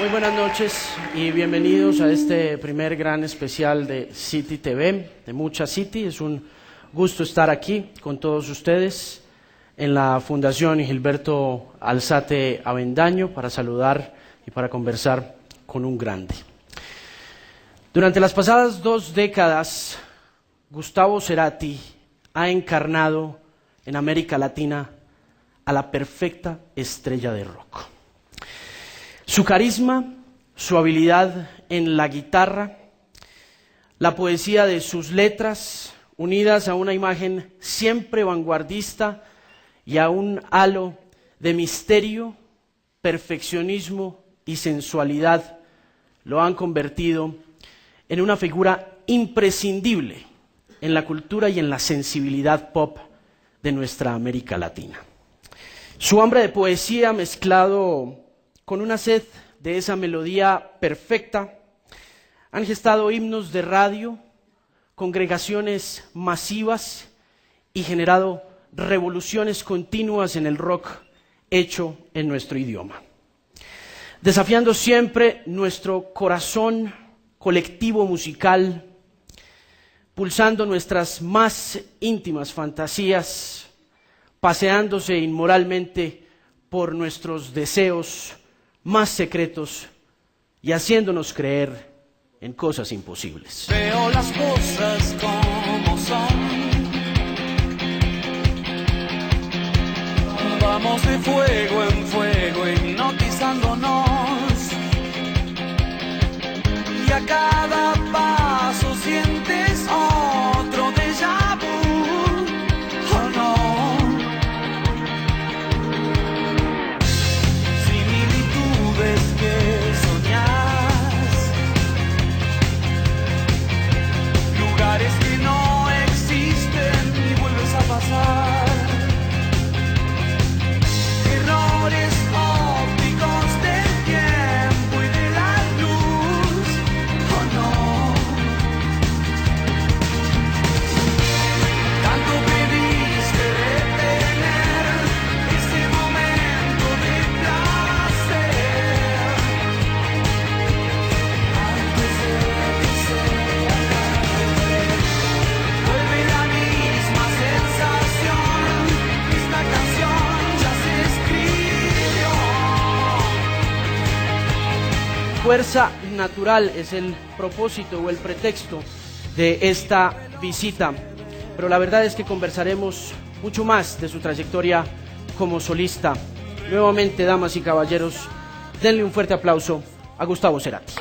Muy buenas noches y bienvenidos a este primer gran especial de City TV, de Mucha City. Es un gusto estar aquí con todos ustedes en la Fundación Gilberto Alzate Avendaño para saludar y para conversar con un grande. Durante las pasadas 2 décadas, Gustavo Cerati ha encarnado en América Latina a la perfecta estrella de rock. Su carisma, su habilidad en la guitarra, la poesía de sus letras, unidas a una imagen siempre vanguardista y a un halo de misterio, perfeccionismo y sensualidad, lo han convertido en una figura imprescindible en la cultura y en la sensibilidad pop de nuestra América Latina. Su hambre de poesía mezclado con una sed de esa melodía perfecta han gestado himnos de radio, congregaciones masivas y generado revoluciones continuas en el rock hecho en nuestro idioma. Desafiando siempre nuestro corazón colectivo musical, pulsando nuestras más íntimas fantasías, paseándose inmoralmente por nuestros deseos más secretos y haciéndonos creer en cosas imposibles. Veo las cosas como son. Vamos de fuego en fuego hipnotizándonos. Y a cada paso sientes otro déjà vu, ¿o no? Similitudes que soñás, lugares que no existen y vuelves a pasar. Errores ópticos del tiempo y de la luz, ¿o no? Tanto pediste detener ese momento de placer antes de que sea tarde. Vuelve la misma sensación, esta canción ya se escribió. Fuerza natural es el propósito o el pretexto de esta visita, pero la verdad es que conversaremos mucho más de su trayectoria como solista. Nuevamente, damas y caballeros, denle un fuerte aplauso a Gustavo Cerati.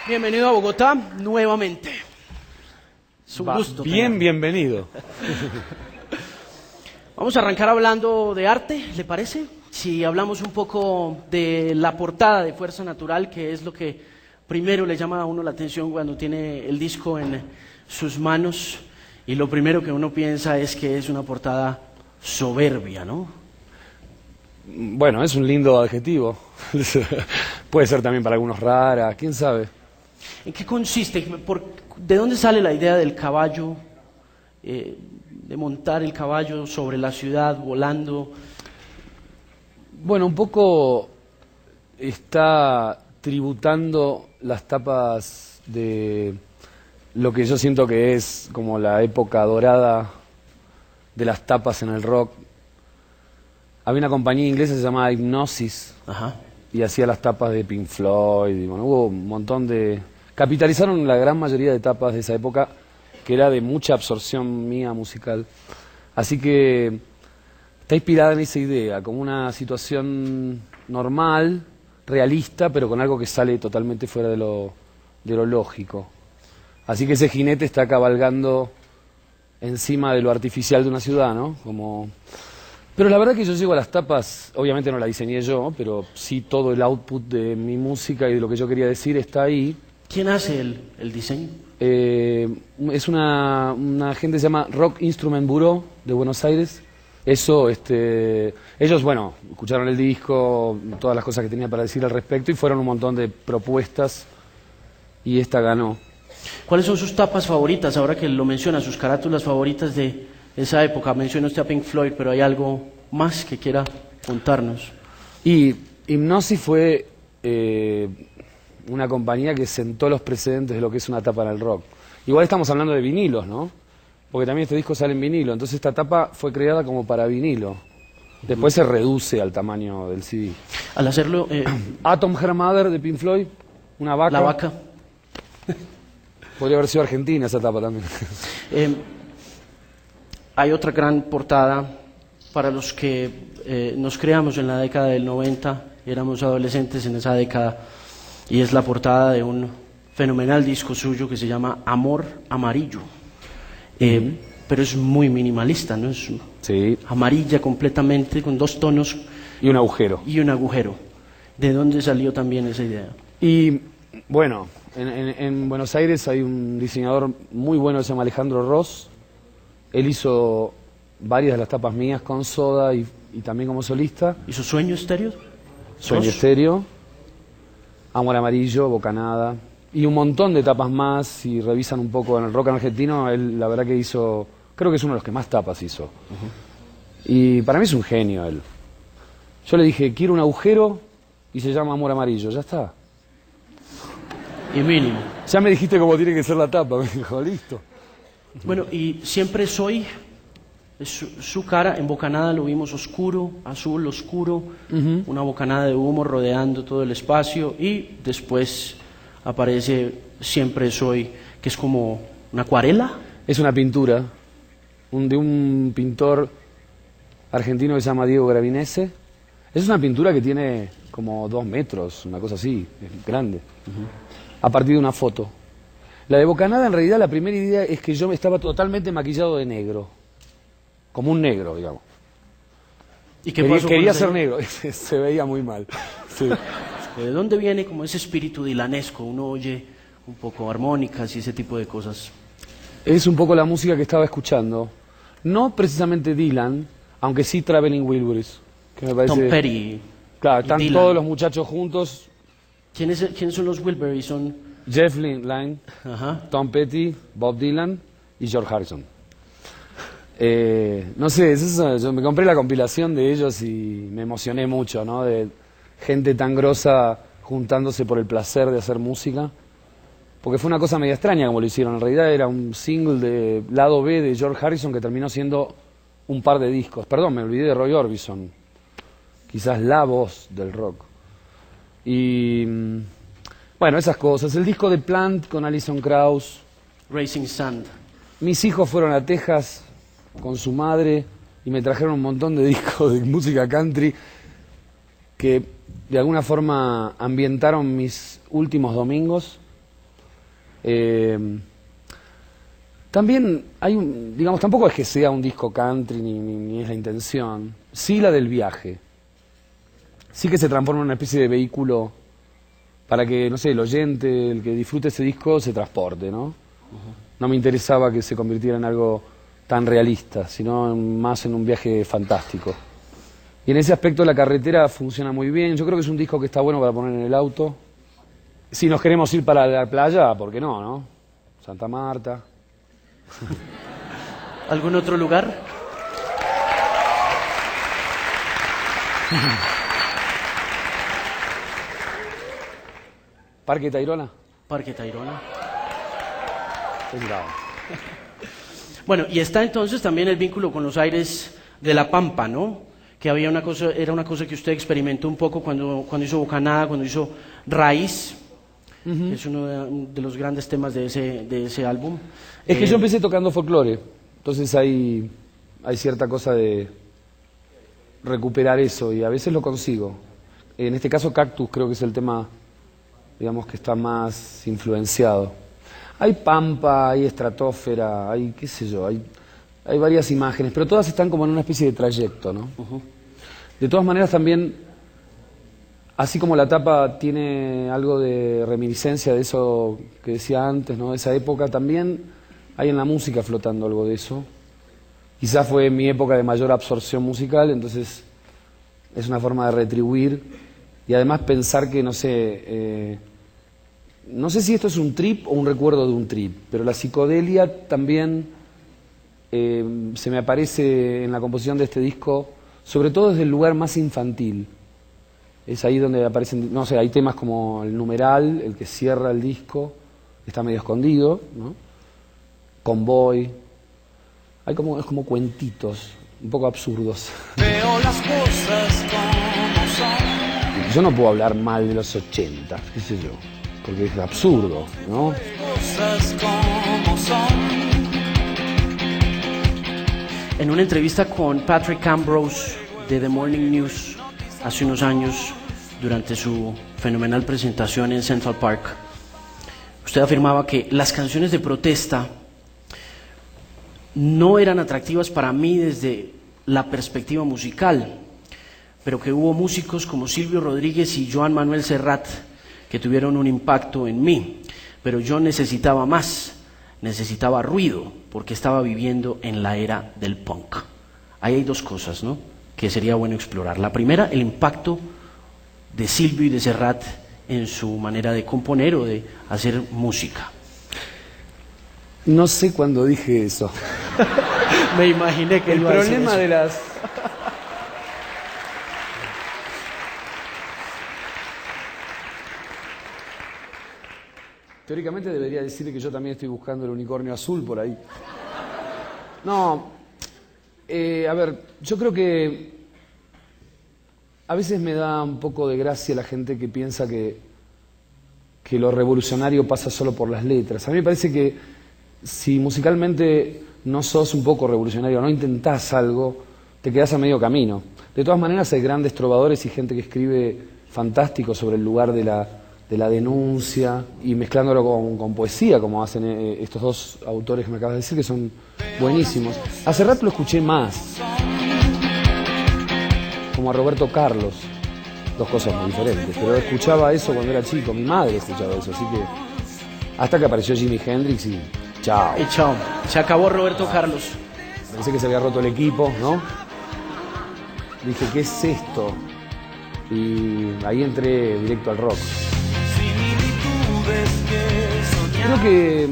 Bienvenido a Bogotá nuevamente. Es un gusto. Bienvenido. Vamos a arrancar hablando de arte, ¿le parece? Si hablamos un poco de la portada de Fuerza Natural, que es lo que primero le llama a uno la atención cuando tiene el disco en sus manos, y lo primero que uno piensa es que es una portada soberbia, ¿no? Bueno, es un lindo adjetivo. Puede ser también para algunos rara, quién sabe. ¿En qué consiste? ¿De dónde sale la idea del caballo, de montar el caballo sobre la ciudad, volando? Bueno, un poco está tributando las tapas de lo que yo siento que es como la época dorada de las tapas en el rock. Había una compañía inglesa que se llamaba Hipgnosis. Ajá. Y hacía las tapas de Pink Floyd, y bueno, hubo un montón de... Capitalizaron la gran mayoría de tapas de esa época, que era de mucha absorción mía musical. Así que está inspirada en esa idea, como una situación normal, realista, pero con algo que sale totalmente fuera de lo lógico. Así que ese jinete está cabalgando encima de lo artificial de una ciudad, ¿no? Como... Pero la verdad que yo llego a las tapas, obviamente no la diseñé yo, pero sí todo el output de mi música y de lo que yo quería decir está ahí. ¿Quién hace el diseño? Es una gente que se llama Rock Instrument Bureau de Buenos Aires. Eso, ellos, bueno, escucharon el disco, todas las cosas que tenía para decir al respecto y fueron un montón de propuestas y esta ganó. ¿Cuáles son sus tapas favoritas? Ahora que lo menciona, sus carátulas favoritas de esa época. Mencionó usted a Pink Floyd, pero ¿hay algo más que quiera contarnos? Y Hipnosis fue una compañía que sentó los precedentes de lo que es una tapa en el rock. Igual estamos hablando de vinilos, ¿no? Porque también este disco sale en vinilo, entonces esta tapa fue creada como para vinilo. Después se reduce al tamaño del CD. Al hacerlo... Atom Her Mother de Pink Floyd, una vaca. La vaca. Podría haber sido argentina esa tapa también. Hay otra gran portada para los que nos creamos en la década del 90, éramos adolescentes en esa década, y es la portada de un fenomenal disco suyo que se llama Amor Amarillo. Pero es muy minimalista, ¿no? Es Sí. amarilla completamente, con 2 tonos Y un agujero. y un agujero. ¿De dónde salió también esa idea? Y bueno, en Buenos Aires hay un diseñador muy bueno que se llama Alejandro Ross. Él hizo varias de las tapas mías con Soda y también como solista. ¿Hizo Sueño Estéreo? Sueño Ross. Estéreo, Amor Amarillo, Bocanada y un montón de tapas más. Si revisan un poco en el rock argentino, él la verdad que hizo, creo que es uno de los que más tapas hizo. Y para mí es un genio él. Yo le dije, quiero un agujero y se llama Amor Amarillo, ya está. Y mínimo. Ya me dijiste cómo tiene que ser la tapa, me dijo, listo. Bueno, y Siempre Soy, su cara en Bocanada lo vimos oscuro, azul, oscuro, una bocanada de humo rodeando todo el espacio, y después aparece Siempre Soy, que es como una acuarela. Es una pintura de un pintor argentino que se llama Diego Gravinese. Es una pintura que tiene como 2 metros, una cosa así, es grande, a partir de una foto. La de Bocanada, en realidad, la primera idea es que yo estaba totalmente maquillado de negro, como un negro, digamos. ¿Y qué pasó con Quería ese- ser negro, se veía muy mal. Sí. ¿De dónde viene como ese espíritu dilanesco? Uno oye un poco armónicas y ese tipo de cosas. Es un poco la música que estaba escuchando. No precisamente Dylan, aunque sí Traveling Wilburys, que me parece... Tom Petty. Claro, y están Dylan. todos los muchachos juntos. ¿Quiénes son los Wilburys? Son... Jeff Lynne, Ajá. Tom Petty, Bob Dylan y George Harrison. No sé, yo me compré la compilación de ellos y me emocioné mucho, ¿no? De gente tan grosa juntándose por el placer de hacer música. Porque fue una cosa media extraña como lo hicieron. En realidad era un single de lado B de George Harrison que terminó siendo un par de discos. Perdón, me olvidé de Roy Orbison. Quizás la voz del rock. Y bueno, esas cosas. El disco de Plant con Alison Krauss. Racing Sand. Mis hijos fueron a Texas con su madre y me trajeron un montón de discos de música country que de alguna forma ambientaron mis últimos domingos. También hay digamos, tampoco es que sea un disco country ni es la intención. Sí la del viaje. Sí que se transforma en una especie de vehículo para que, no sé, el oyente, el que disfrute ese disco, se transporte, ¿no? No me interesaba que se convirtiera en algo tan realista, sino más en un viaje fantástico. Y en ese aspecto la carretera funciona muy bien. Yo creo que es un disco que está bueno para poner en el auto. Si nos queremos ir para la playa, ¿por qué no, no? Santa Marta. ¿Algún otro lugar? Parque Tayrona. Parque Tayrona. Es bravo. Bueno, y está entonces también el vínculo con los aires de La Pampa, ¿no? Que había una cosa, era una cosa que usted experimentó un poco cuando hizo Bocanada, cuando hizo Raíz, que es uno de los grandes temas de ese álbum. Es que yo empecé tocando folclore, entonces hay cierta cosa de recuperar eso y a veces lo consigo. En este caso Cactus creo que es el tema, digamos, que está más influenciado. Hay pampa, hay estratosfera, hay qué sé yo, hay varias imágenes, pero todas están como en una especie de trayecto, ¿no? De todas maneras también así como la tapa tiene algo de reminiscencia de eso que decía antes, ¿no? De esa época, también hay en la música flotando algo de eso. Quizás fue mi época de mayor absorción musical, entonces es una forma de retribuir y además pensar que, no sé si esto es un trip o un recuerdo de un trip, pero la psicodelia también se me aparece en la composición de este disco, sobre todo desde el lugar más infantil. Es ahí donde aparecen, no sé, hay temas como el numeral, el que cierra el disco, está medio escondido, ¿no? Convoy. Es como cuentitos, un poco absurdos. Veo las cosas como son. Yo no puedo hablar mal de los 80, qué sé yo, porque es absurdo, ¿no? Cosas como son. En una entrevista con Patrick Ambrose de The Morning News hace unos años, durante su fenomenal presentación en Central Park, usted afirmaba que las canciones de protesta no eran atractivas para mí desde la perspectiva musical, pero que hubo músicos como Silvio Rodríguez y Joan Manuel Serrat que tuvieron un impacto en mí, pero yo necesitaba más, necesitaba ruido, porque estaba viviendo en la era del punk. Ahí hay dos cosas, ¿no?, que sería bueno explorar. La primera, el impacto de Silvio y de Serrat en su manera de componer o de hacer música. No sé cuándo dije eso. Me imaginé que El iba a decir problema eso. de las... Teóricamente debería decir que yo también estoy buscando el unicornio azul por ahí. No, a ver, yo creo que a veces me da un poco de gracia la gente que piensa que lo revolucionario pasa solo por las letras. A mí me parece que si musicalmente no sos un poco revolucionario, no intentás algo, te quedás a medio camino. De todas maneras hay grandes trovadores y gente que escribe fantástico sobre el lugar de la denuncia y mezclándolo con poesía, como hacen estos dos autores que me acabas de decir, que son buenísimos. Hace rato lo escuché más, como a Roberto Carlos, dos cosas muy diferentes, pero escuchaba eso cuando era chico, mi madre escuchaba eso, así que hasta que apareció Jimi Hendrix y chao. Y chao, se acabó Roberto Carlos. Pensé que se había roto el equipo, ¿no? Dije, ¿qué es esto? Y ahí entré directo al rock. Similitudes que soñar. Creo que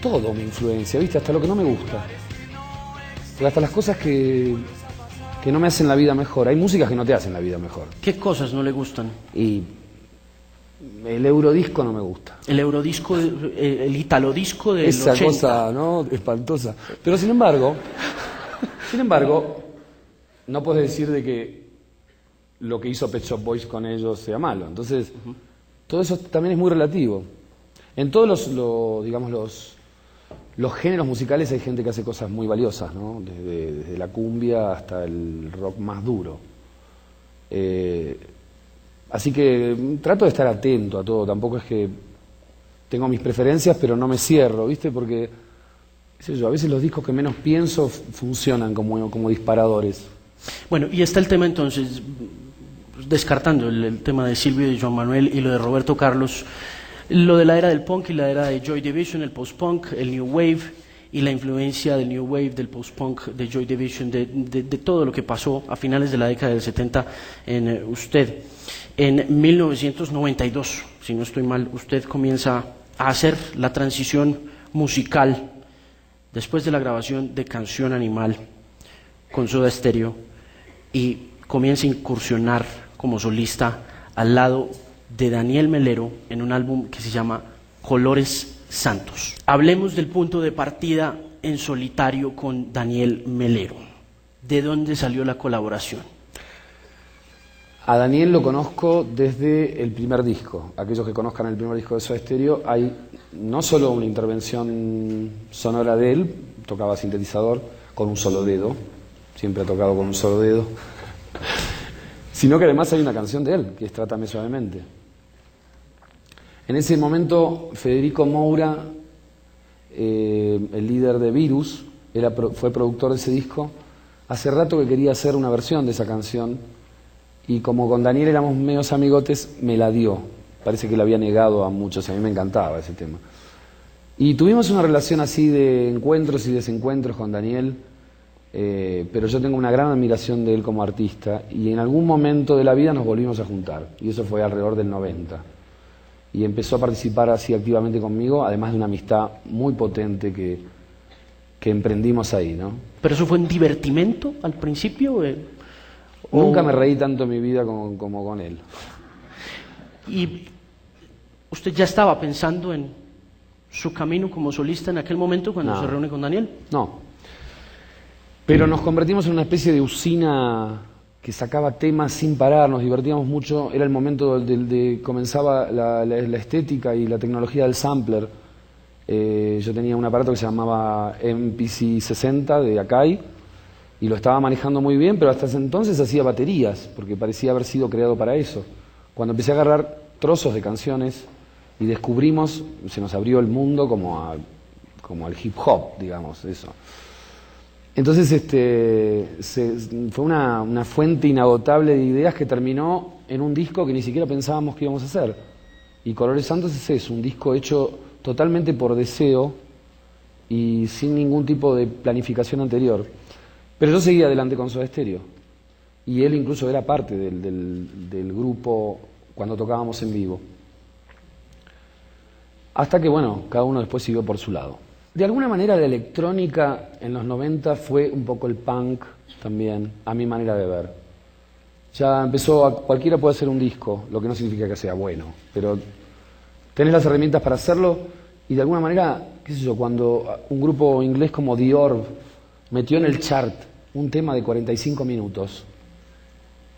todo me influencia, ¿viste? Hasta lo que no me gusta. Porque hasta las cosas que no me hacen la vida mejor. Hay músicas que no te hacen la vida mejor. ¿Qué cosas no le gustan? Y el eurodisco no me gusta. El eurodisco, el italodisco del Esa 80. cosa, ¿no? Espantosa. Pero sin embargo, no puedes decir de que lo que hizo Pet Shop Boys con ellos sea malo. Entonces, todo eso también es muy relativo. En todos los géneros musicales hay gente que hace cosas muy valiosas, ¿no? Desde la cumbia hasta el rock más duro. Así que trato de estar atento a todo. Tampoco es que tengo mis preferencias, pero no me cierro, ¿viste? Porque, qué sé yo, a veces los discos que menos pienso funcionan como disparadores. Bueno, y está el tema entonces, descartando el tema de Silvio y de Joan Manuel y lo de Roberto Carlos, lo de la era del punk y la era de Joy Division, el post-punk, el New Wave y la influencia del New Wave, del post-punk, de Joy Division, de todo lo que pasó a finales de la década del 70 en usted. En 1992, si no estoy mal, usted comienza a hacer la transición musical después de la grabación de Canción Animal con Soda Stereo y comienza a incursionar como solista al lado de Daniel Melero en un álbum que se llama Colores Santos. Hablemos del punto de partida en solitario con Daniel Melero. ¿De dónde salió la colaboración? A Daniel lo conozco desde el primer disco. Aquellos que conozcan el primer disco de Soda Stereo, hay no solo una intervención sonora de él, tocaba sintetizador con un solo dedo, siempre ha tocado con un solo dedo, sino que además hay una canción de él, que es Trátame Suavemente. En ese momento, Federico Moura, el líder de Virus, fue productor de ese disco. Hace rato que quería hacer una versión de esa canción y como con Daniel éramos medios amigotes, me la dio. Parece que la había negado a muchos, a mí me encantaba ese tema. Y tuvimos una relación así de encuentros y desencuentros con Daniel, pero yo tengo una gran admiración de él como artista, y en algún momento de la vida nos volvimos a juntar, y eso fue alrededor del 90. Y empezó a participar así activamente conmigo, además de una amistad muy potente que emprendimos ahí, ¿no? ¿Pero eso fue un divertimento al principio? Nunca me reí tanto en mi vida como con él. ¿Y usted ya estaba pensando en su camino como solista en aquel momento cuando se reúne con Daniel? No. Pero nos convertimos en una especie de usina que sacaba temas sin parar, nos divertíamos mucho. Era el momento de comenzaba la estética y la tecnología del sampler. Yo tenía un aparato que se llamaba MPC 60 de Akai y lo estaba manejando muy bien, pero hasta ese entonces hacía baterías, porque parecía haber sido creado para eso. Cuando empecé a agarrar trozos de canciones y descubrimos, se nos abrió el mundo como al hip hop, digamos, eso. Entonces fue una fuente inagotable de ideas que terminó en un disco que ni siquiera pensábamos que íbamos a hacer. Y Colores Santos es eso, un disco hecho totalmente por deseo y sin ningún tipo de planificación anterior. Pero yo seguía adelante con Soda Stereo. Y él incluso era parte del grupo cuando tocábamos en vivo. Hasta que, bueno, cada uno después siguió por su lado. De alguna manera la electrónica en los 90 fue un poco el punk también, a mi manera de ver. Ya cualquiera puede hacer un disco, lo que no significa que sea bueno, pero tenés las herramientas para hacerlo y de alguna manera, qué sé yo, cuando un grupo inglés como The Orb metió en el chart un tema de 45 minutos,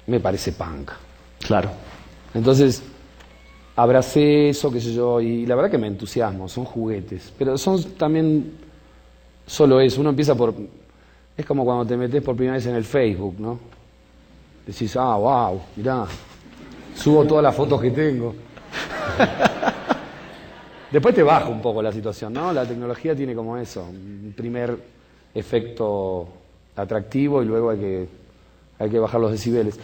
me parece punk. Claro. Entonces abracé eso, qué sé yo, y la verdad que me entusiasmo, son juguetes, pero son también solo eso, uno empieza por... Es como cuando te metes por primera vez en el Facebook, ¿no? Decís, wow, mirá, subo todas las fotos que tengo. Después te baja un poco la situación, ¿no? La tecnología tiene como eso, un primer efecto atractivo y luego hay que bajar los decibeles.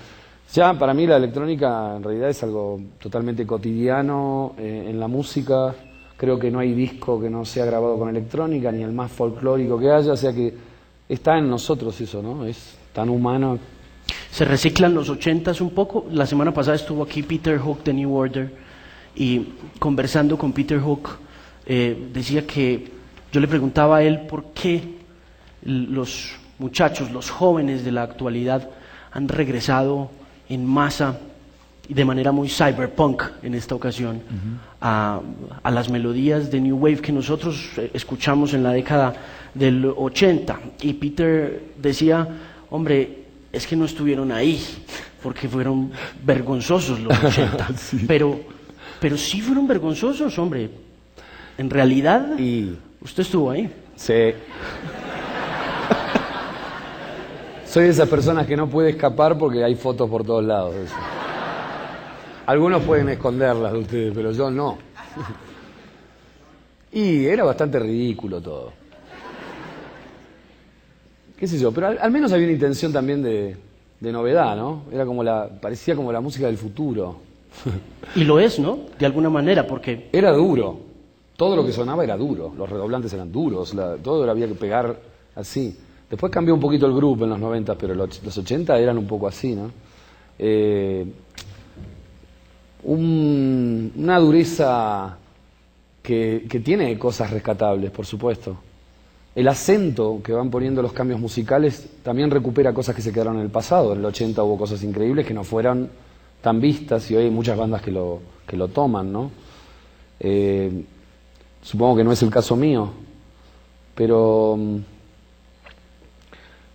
Ya, para mí la electrónica en realidad es algo totalmente cotidiano en la música. Creo que no hay disco que no sea grabado con electrónica, ni el más folclórico que haya, o sea que está en nosotros eso, ¿no? Es tan humano. Se reciclan los 80s un poco. La semana pasada estuvo aquí Peter Hook de New Order y conversando con Peter Hook decía que yo le preguntaba a él por qué los muchachos, los jóvenes de la actualidad han regresado en masa y de manera muy cyberpunk en esta ocasión a las melodías de New Wave que nosotros escuchamos en la década del 80. Y Peter decía, hombre, es que no estuvieron ahí porque fueron vergonzosos los 80, sí. pero sí fueron vergonzosos, hombre. En realidad, usted estuvo ahí. Sí. Soy de esas personas que no puede escapar porque hay fotos por todos lados. Eso. Algunos pueden esconderlas de ustedes, pero yo no. Y era bastante ridículo todo. Qué sé yo, pero al menos había una intención también de novedad, ¿no? Era parecía como la música del futuro. Y lo es, ¿no? De alguna manera, porque... Era duro. Todo lo que sonaba era duro. Los redoblantes eran duros. Todo había que pegar así. Después cambió un poquito el grupo en los 90, pero los 80 eran un poco así, ¿no? Una dureza que tiene cosas rescatables, por supuesto. El acento que van poniendo los cambios musicales también recupera cosas que se quedaron en el pasado. En el 80 hubo cosas increíbles que no fueron tan vistas y hoy hay muchas bandas que lo toman, ¿no? Supongo que no es el caso mío, pero...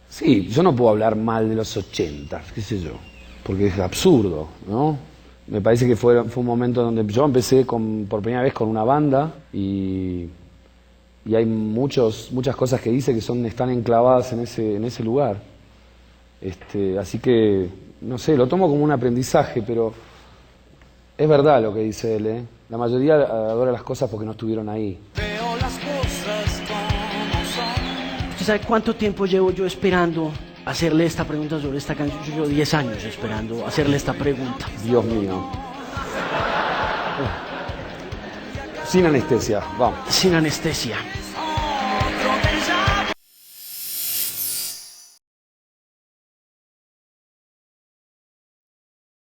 Sí, yo no puedo hablar mal de los 80, qué sé yo, porque es absurdo, ¿no? Me parece que fue un momento donde yo empecé por primera vez con una banda y hay muchas cosas que dice que están enclavadas en ese lugar. Así que, no sé, lo tomo como un aprendizaje, pero es verdad lo que dice él, ¿eh? La mayoría adora las cosas porque no estuvieron ahí. Veo las cosas como son. ¿Usted sabe cuánto tiempo llevo yo esperando hacerle esta pregunta sobre esta canción. Yo llevo 10 años esperando hacerle esta pregunta. Dios mío. Sin anestesia, vamos. Sin anestesia.